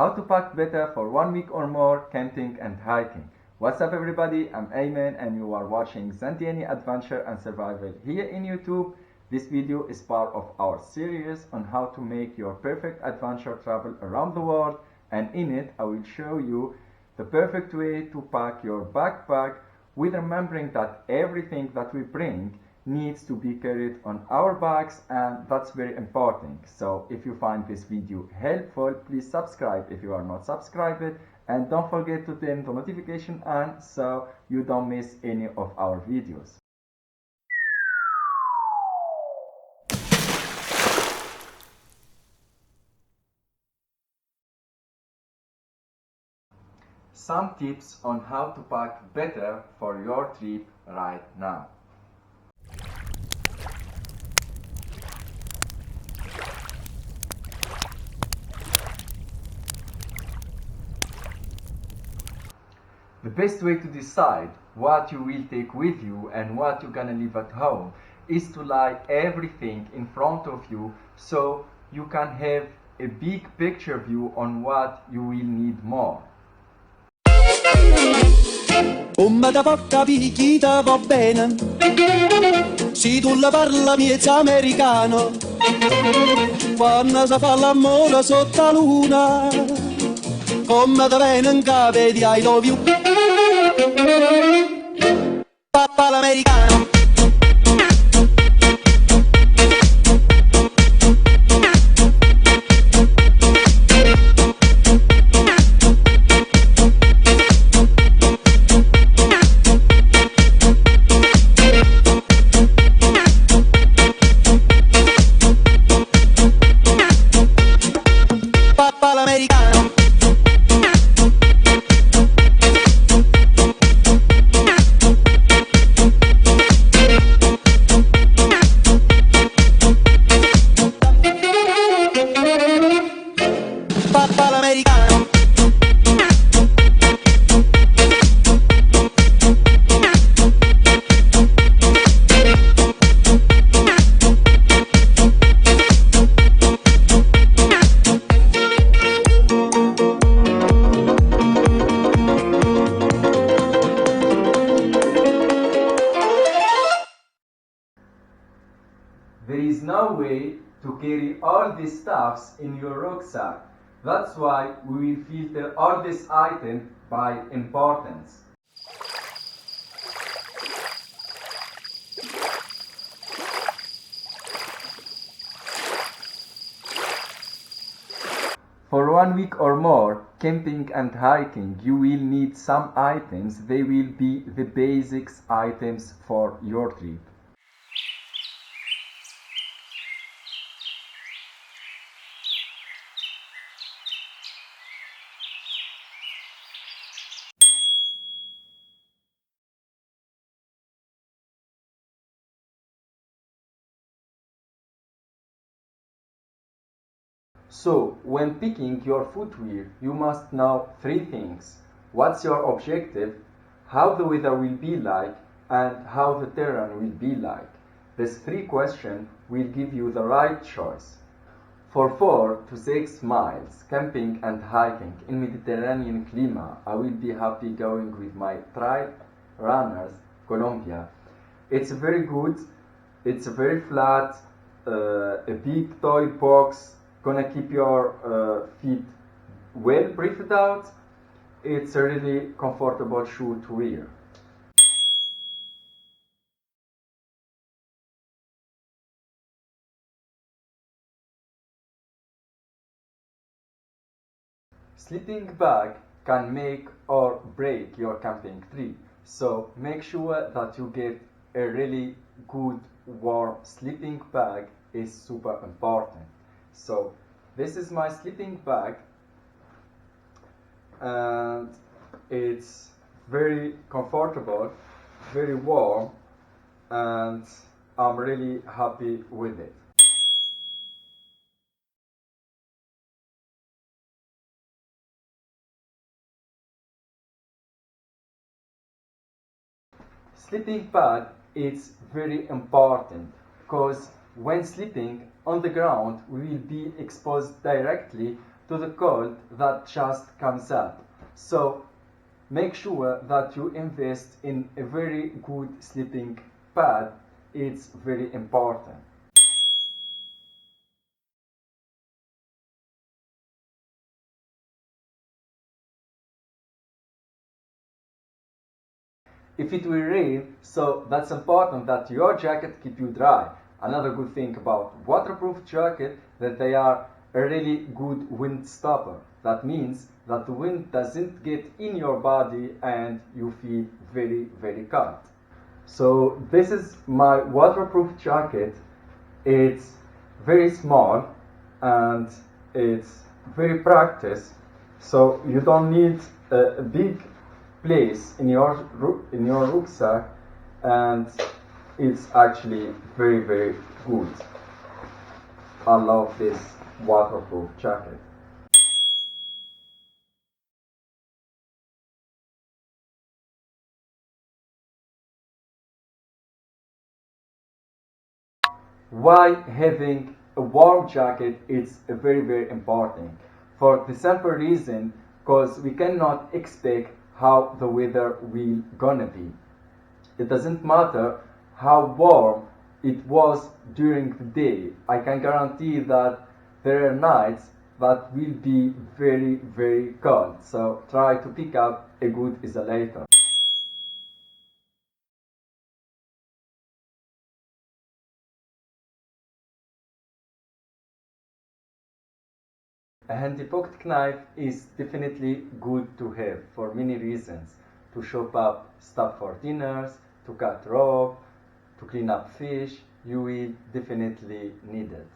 How to pack better for 1 week or more camping and hiking. What's up everybody, I'm Ayman and you are watching Zantiani Adventure and Survival here in YouTube. This video is part of our series on how to make your perfect adventure travel around the world, and in it I will show you the perfect way to pack your backpack with remembering that everything that we bring needs to be carried on our backs, and that's very important. So if you find this video helpful, please subscribe if you are not subscribed, and don't forget to turn the notification on so you don't miss any of our videos. Some tips on how to pack better for your trip right now. The best way to decide what you will take with you and what you're gonna leave at home is to lay everything in front of you so you can have a big picture view on what you will need more. Come da porta picchita va bene, se tu la parla miezza americano, quando si fa l'amore sotto la luna, come da bene che vedi I love you, papà l'americano. There is no way to carry all these stuffs in your rucksack. That's why we will filter all these items by importance. For 1 week or more, camping and hiking, you will need some items. They will be the basics items for your trip. So, when picking your footwear, you must know 3 things. What's your objective, how the weather will be like, and how the terrain will be like. These 3 questions will give you the right choice. For 4 to 6 miles, camping and hiking in Mediterranean climate, I will be happy going with my trail runners, Colombia. It's very good, it's very flat, a big toy box, gonna keep your feet well breathed out. It's a really comfortable shoe to wear. Sleeping bag can make or break your camping trip, so make sure that you get a really good warm sleeping bag is super important. So this is my sleeping bag, and it's very comfortable, very warm, and I'm really happy with it. Sleeping pad is very important because when sleeping on the ground we will be exposed directly to the cold that just comes up. So make sure that you invest in a very good sleeping pad. It's very important. If it will rain, so that's important that your jacket keep you dry. Another good thing about waterproof jacket that they are a really good wind stopper. That means that the wind doesn't get in your body and you feel very, very cold. So this is my waterproof jacket. It's very small and it's very practice. So you don't need a big place in your rucksack, and it's actually very, very good. I love this waterproof jacket. Why having a warm jacket is very, very important? For the simple reason, because we cannot expect how the weather will gonna be. It doesn't matter how warm it was during the day. I can guarantee that there are nights that will be very, very cold. So try to pick up a good isolator. A handy pocket knife is definitely good to have for many reasons. To chop up stuff for dinners, to cut rope, to clean up fish, you will definitely need it.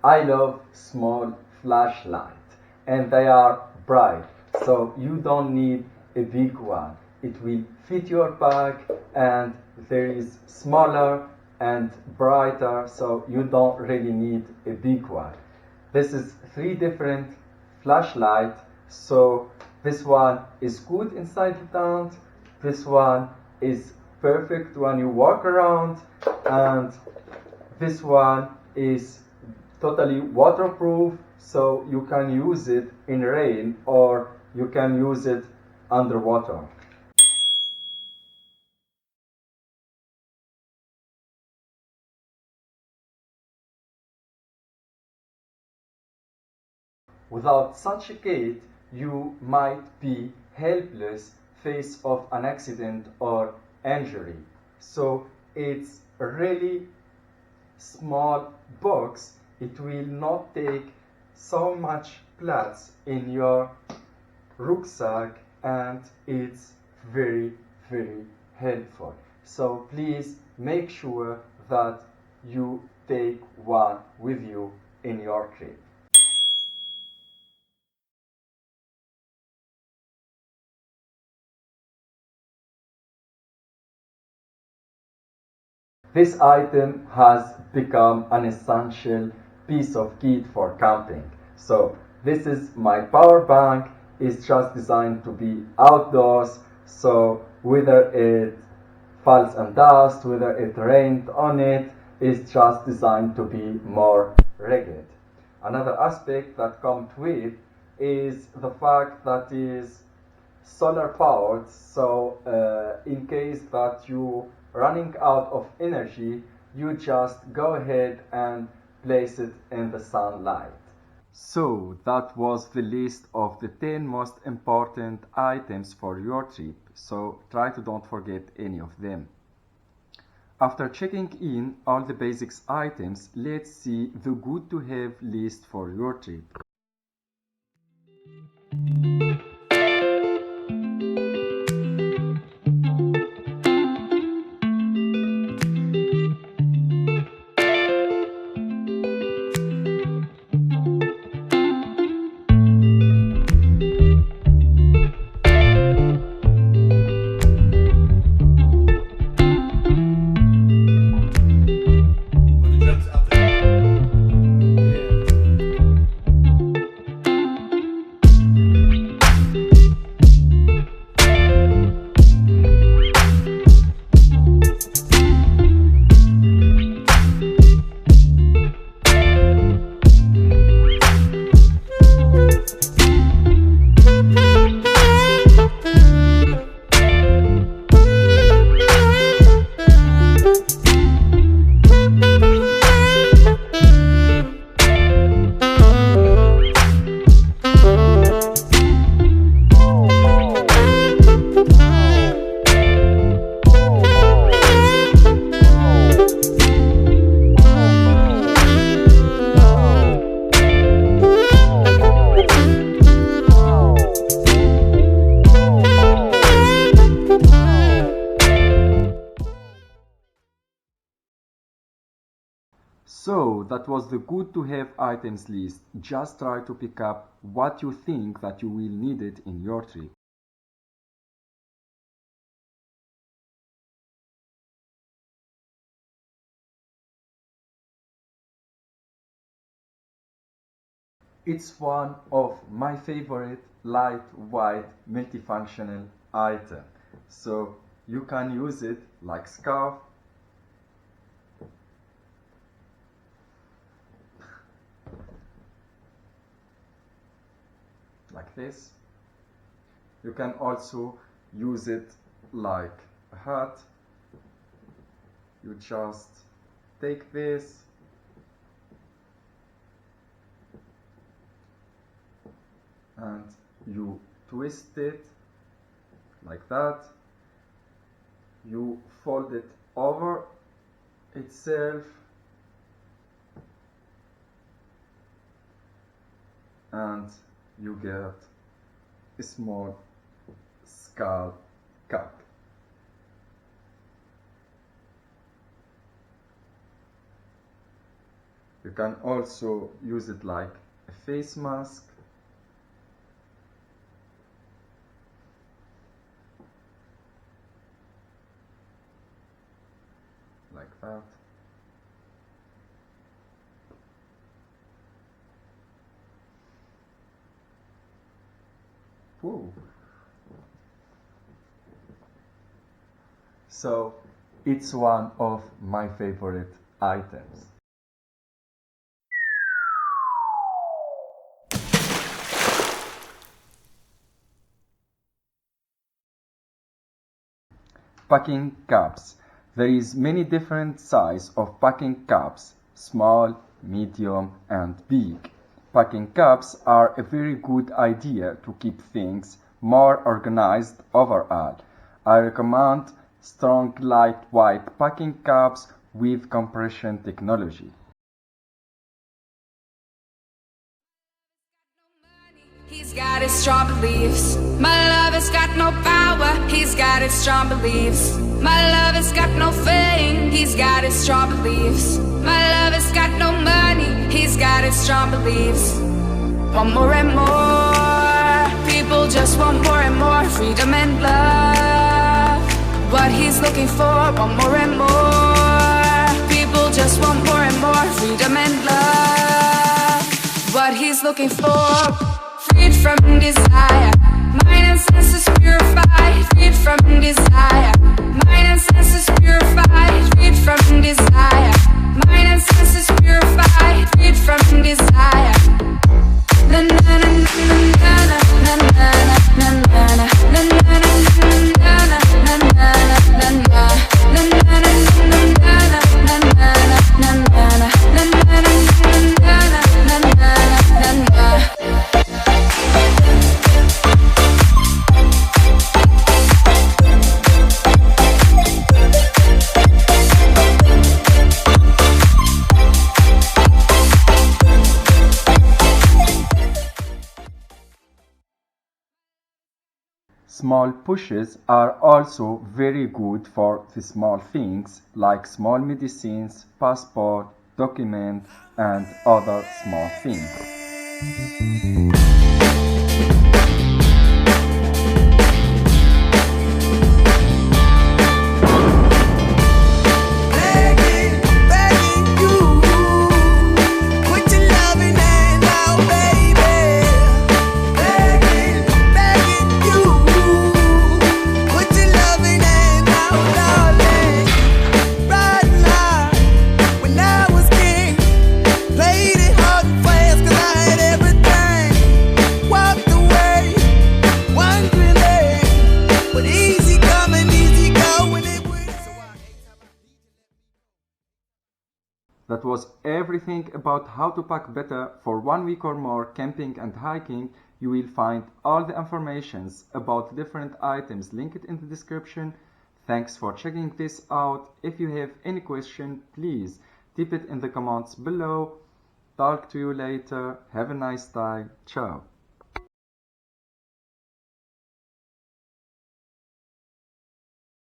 I love small flashlights and they are bright, so you don't need a big one. It will fit your bag and there is smaller and brighter, so you don't really need a big one. This is 3 different flashlights, so this one is good inside the tent, this one is perfect when you walk around, and this one is totally waterproof, so you can use it in rain or you can use it underwater. Without such a kit, you might be helpless face of an accident or injury. So it's a really small box. It will not take so much place in your rucksack and it's very, very helpful. So please make sure that you take one with you in your trip. This item has become an essential piece of kit for camping. So this is my power bank. It's just designed to be outdoors. So whether it falls and dust, whether it rained on it, it's just designed to be more rugged. Another aspect that comes with is the fact that is solar powered, so in case that you running out of energy, you just go ahead and place it in the sunlight. So that was the list of the 10 most important items for your trip, so try to don't forget any of them. After checking in all the basics items, let's see the good to have list for your trip. that was the good to have items list. Just try to pick up what you think that you will need it in your trip. It's one of my favorite lightweight multifunctional item. So you can use it like scarf, like this. You can also use it like a hat. You just take this and you twist it like that. You fold it over itself and you get a small skull cap. You can also use it like a face mask. Like that. Whoa. So it's one of my favorite items. Packing cups. There is many different size of packing cups, small, medium and big. Packing cups are a very good idea to keep things more organized overall. I recommend strong lightweight packing cups with compression technology. He's got his strong beliefs. My love has got no power. He's got his strong beliefs. My love has got no fame. He's got his strong beliefs. My love has got no money. He's got his strong beliefs. Want more and more. People just want more and more freedom and love. What he's looking for. Want more and more. People just want more and more freedom and love. What he's looking for. Freed from desire, mind and senses purified. Freed from desire, mind and senses purified. Freed from desire, mind and senses purified. Freed from desire. Na na na na na na na na na na na Small pushes are also very good for the small things like small medicines, passport, document, and other small things. That was everything about how to pack better for 1 week or more camping and hiking. You will find all the informations about different items linked in the description. Thanks for checking this out. If you have any question, please type it in the comments below. Talk to you later. Have a nice day. Ciao.